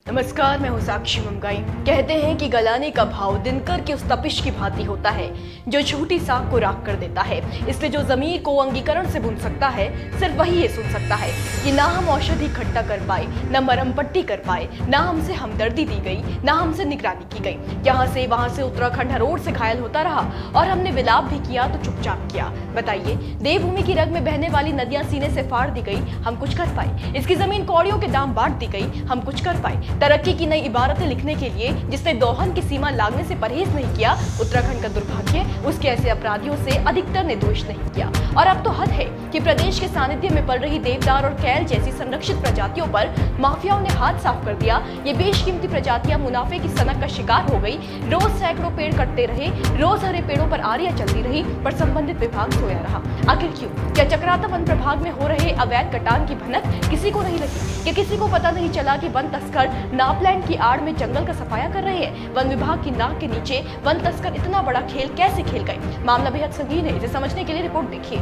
नमस्कार, मैं हूं साक्षी मुमगाई। कहते हैं कि गलाने का भाव दिनकर की उस तपिश की भांति होता है जो छोटी सांप को राख कर देता है। इसलिए जो जमीर को अंगीकरण से बुन सकता है, सिर्फ वही ये सुन सकता है कि ना हम औषधि खट्टा कर पाए, ना मरहम पट्टी कर पाए, ना हमसे हमदर्दी दी गई, ना हमसे निगरानी की गई। यहाँ से वहां से उत्तराखंड हर ओर से घायल होता रहा और हमने विलाप भी किया तो चुपचाप किया। बताइए, देवभूमि की रग में बहने वाली नदियां सीने से फाड़ दी गई, हम कुछ कर पाए? इसकी जमीन कौड़ियों के दाम बांट दी गई, हम कुछ कर पाए? तरक्की की नई इबारतें लिखने के लिए जिसने दोहन की सीमा लागने से परहेज नहीं किया, उत्तराखंड का दुर्भाग्य उसके ऐसे अपराधियों से अधिकतर ने दोष नहीं किया। और अब तो हद है कि प्रदेश के सानिध्य में पल रही देवदार और कैल जैसी संरक्षित प्रजातियों पर माफियाओं ने हाथ साफ कर दिया। ये बेशकीमती प्रजातियां मुनाफे की सनक का शिकार हो गई। रोज सैकड़ों पेड़ कटते रहे, रोज हरे पेड़ों पर आरियां चलती रही, पर संबंधित विभाग सोया रहा। आखिर क्यों? क्या चक्राता वन प्रभाग में हो रहे अवैध कटान की भनक किसी को नहीं लगी? क्या किसी को पता नहीं चला कि वन तस्कर नापलैंड की आड़ में जंगल का सफाया कर रहे हैं? वन विभाग की नाक के नीचे वन तस्कर इतना बड़ा खेल कैसे खेल गए? मामला बेहद संगीन है। इसे समझने के लिए रिपोर्ट देखिए।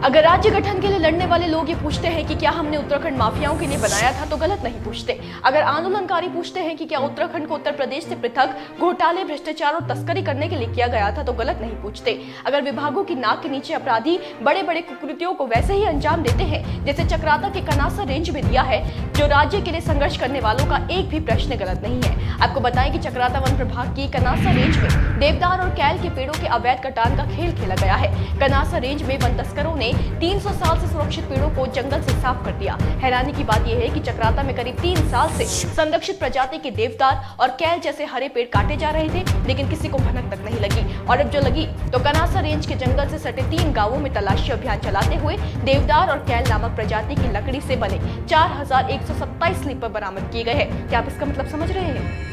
अगर राज्य गठन के लिए लड़ने वाले लोग ये पूछते हैं कि क्या हमने उत्तराखंड माफियाओं के लिए बनाया था, तो गलत नहीं पूछते। अगर आंदोलनकारी पूछते हैं कि क्या उत्तराखंड को उत्तर प्रदेश से पृथक घोटाले, भ्रष्टाचार और तस्करी करने के लिए किया गया था, तो गलत नहीं पूछते। अगर विभागों की नाक के नीचे अपराधी बड़े बड़े कुकृत्यों को वैसे ही अंजाम देते हैं जैसे चक्राता के कनासा रेंज में दिया है, जो राज्य के लिए संघर्ष करने वालों का एक भी प्रश्न गलत नहीं है। आपको बताएं कि चक्राता वन प्रभाग की कनासा रेंज में देवदार और कैल के पेड़ों के अवैध कटान का खेल खेला गया है। कनासा रेंज में वन तस्करों ने 300 साल से सुरक्षित पेड़ों को जंगल से साफ कर दिया। हैरानी की बात यह है कि चक्राता में करीब 3 साल से संरक्षित प्रजाति के देवदार और कैल जैसे हरे पेड़ काटे जा रहे थे, लेकिन किसी को भनक तक नहीं लगी। और अब जो लगी तो कनासा रेंज के जंगल से सटे 3 गांवों में तलाशी अभियान चलाते हुए देवदार और कैल नामक प्रजाति की लकड़ी से बने 4127 स्लीपर बरामद किए गए हैं। क्या आप इसका मतलब समझ रहे हैं?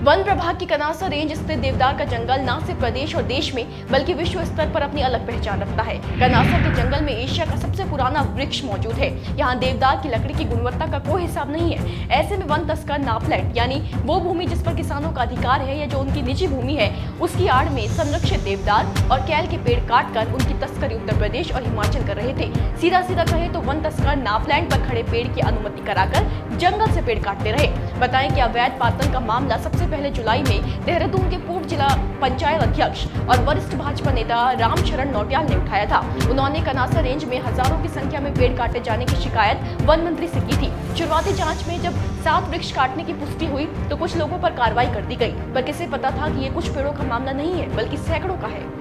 वन प्रभाग की कनासा रेंज स्थित देवदार का जंगल न सिर्फ प्रदेश और देश में बल्कि विश्व स्तर पर अपनी अलग पहचान रखता है। कनासा के जंगल में एशिया का सबसे पुराना वृक्ष मौजूद है। यहाँ देवदार की लकड़ी की गुणवत्ता का कोई हिसाब नहीं है। ऐसे में वन तस्कर नापलैंड यानी वो भूमि जिस पर किसानों का अधिकार है या जो उनकी निजी भूमि है, उसकी आड़ में संरक्षित देवदार और कैल के पेड़ काटकर उनकी तस्करी उत्तर प्रदेश और हिमाचल कर रहे थे। सीधा सीधा कहे तो वन तस्कर नापलैंड पर खड़े पेड़ की अनुमति कराकर जंगल से पेड़ काटते रहे। बताएं कि अवैध पातन का मामला सबसे पहले जुलाई में देहरादून के पूर्व जिला पंचायत अध्यक्ष और वरिष्ठ भाजपा नेता रामशरण नौटियाल ने उठाया था। उन्होंने कनासा रेंज में हजारों की संख्या में पेड़ काटे जाने की शिकायत वन मंत्री से की थी। शुरुआती जांच में जब 7 वृक्ष काटने की पुष्टि हुई तो कुछ लोगों पर कार्रवाई कर दी गई, पर किसे पता था कि ये कुछ पेड़ों का मामला नहीं है बल्कि सैकड़ों का है।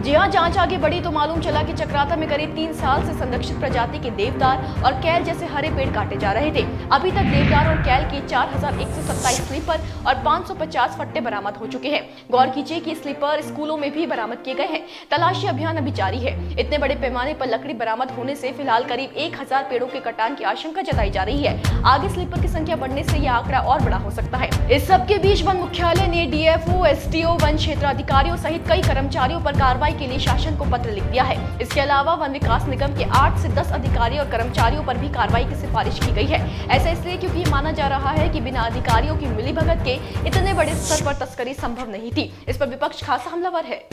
जी हाँ, जांच आगे बढ़ी तो मालूम चला कि चक्राता में करीब 3 साल से संरक्षित प्रजाति के देवदार और कैल जैसे हरे पेड़ काटे जा रहे थे। अभी तक देवदार और कैल के 4127 स्लीपर और 550 फट्टे बरामद हो चुके हैं। गौर कीजिए कि स्लीपर स्कूलों में भी बरामद किए गए हैं। तलाशी अभियान अभी जारी है। इतने बड़े पैमाने पर लकड़ी बरामद होने से फिलहाल करीब 1000 पेड़ों के कटान की आशंका जताई जा रही है। आगे स्लीपर की संख्या बढ़ने से यह आंकड़ा और बड़ा हो सकता है। इस सबके बीच वन मुख्यालय ने डीएफओ, एसटीओ, वन क्षेत्र अधिकारियों सहित कई कर्मचारियों पर कार्रवाई के लिए शासन को पत्र लिख दिया है। इसके अलावा वन विकास निगम के 8 से 10 अधिकारियों और कर्मचारियों पर भी कार्रवाई की सिफारिश की गई है। ऐसा इसलिए क्योंकि ये माना जा रहा है कि बिना अधिकारियों की मिलीभगत के इतने बड़े स्तर पर तस्करी संभव नहीं थी। इस पर विपक्ष खासा हमलावर है।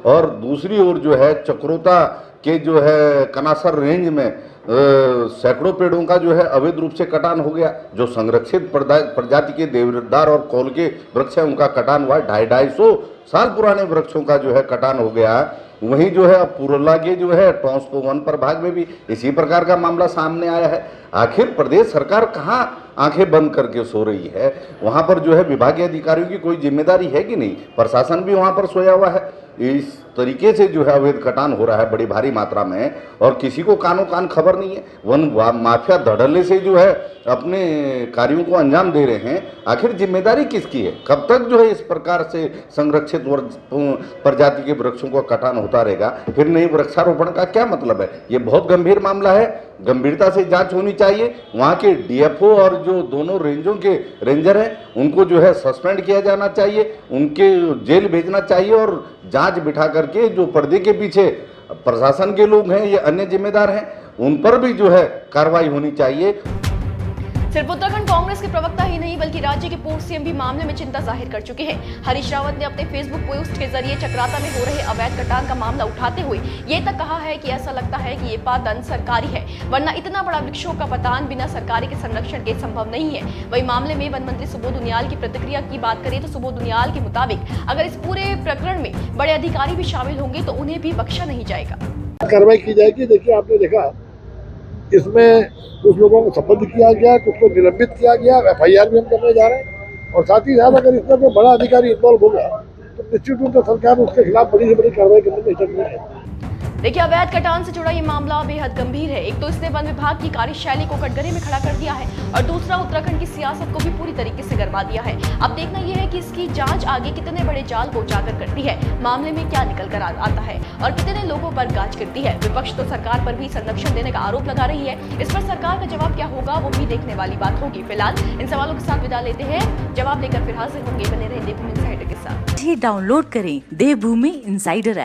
और दूसरी ओर जो है चक्रोता के जो है कनासर रेंज में सैकड़ों पेड़ों का जो है अवैध रूप से कटान हो गया। जो संरक्षित प्रजाति के देवदार और कौल के वृक्ष है उनका कटान हुआ। 250 साल पुराने वृक्षों का जो है कटान हो गया। वहीं जो है अब पुरला के जो है टॉन्सको वन प्रभाग में भी इसी प्रकार का मामला सामने आया है। आखिर प्रदेश सरकार कहाँ आंखें बंद करके सो रही है? वहां पर जो है विभागीय अधिकारियों की कोई जिम्मेदारी है कि नहीं? प्रशासन भी वहां पर सोया हुआ है। इस तरीके से जो है अवैध कटान हो रहा है बड़ी भारी मात्रा में और किसी को कानो कान खबर नहीं है। वन माफिया धड़ल्ले से जो है अपने कार्यों को अंजाम दे रहे हैं। आखिर जिम्मेदारी किसकी है? कब तक जो है इस प्रकार से संरक्षित प्रजाति के वृक्षों का कटान होता रहेगा? फिर नहीं वृक्षारोपण का क्या मतलब है? ये बहुत गंभीर मामला है। गंभीरता से जांच होनी चाहिए। वहाँ के डीएफओ और जो दोनों रेंजों के रेंजर हैं उनको जो है सस्पेंड किया जाना चाहिए, उनके जेल भेजना चाहिए और जांच बिठा करके जो पर्दे के पीछे प्रशासन के लोग हैं, ये अन्य जिम्मेदार हैं, उन पर भी जो है कार्रवाई होनी चाहिए। सिर्फ उत्तराखंड कांग्रेस के प्रवक्ता ही नहीं बल्कि राज्य के पूर्व सीएम भी मामले में चिंता जाहिर कर चुके हैं। हरीश रावत ने अपने फेसबुक पोस्ट के जरिए चक्राता में हो रहे अवैध कटान का मामला उठाते हुए ये तक कहा है कि ऐसा लगता है कि ये पादन सरकारी है, वरना इतना बड़ा वृक्षों का पतान बिना सरकारी के संरक्षण के संभव नहीं है। वही मामले में वन मंत्री सुबोध उनियाल की प्रतिक्रिया की बात करें तो सुबोध उनियाल के मुताबिक अगर इस पूरे प्रकरण में बड़े अधिकारी भी शामिल होंगे तो उन्हें भी बख्शा नहीं जाएगा। कार्रवाई की जाएगी। देखिए, आपने देखा इसमें कुछ लोगों को संबद्ध किया गया, कुछ को निलंबित किया गया, FIR भी हम करने जा रहे हैं और साथ ही साथ अगर इसमें कोई बड़ा अधिकारी इन्वॉल्व होगा तो निश्चित रूप से सरकार उसके खिलाफ बड़ी से बड़ी कार्रवाई करने में हिचक नहीं है। देखिए, अवैध कटान से जुड़ा ये मामला बेहद गंभीर है। एक तो इसने वन विभाग की कार्यशैली को कटघरे में खड़ा कर दिया है और दूसरा उत्तराखंड की सियासत को भी पूरी तरीके से गरमा दिया है। अब देखना यह है कि इसकी जांच आगे कितने बड़े जाल को उजागर करती है, मामले में क्या निकल कर आता है और कितने लोगों पर गाज गिरती है। विपक्ष तो सरकार पर भी संरक्षण देने का आरोप लगा रही है। इस पर सरकार का जवाब क्या होगा वो भी देखने वाली बात होगी। फिलहाल इन सवालों के साथ विदा लेते हैं, जवाब लेकर फिर हाजिर होंगे। बने रहे देवभूमि इनसाइडर के साथ। डाउनलोड करें देवभूमि इनसाइडर ऐप।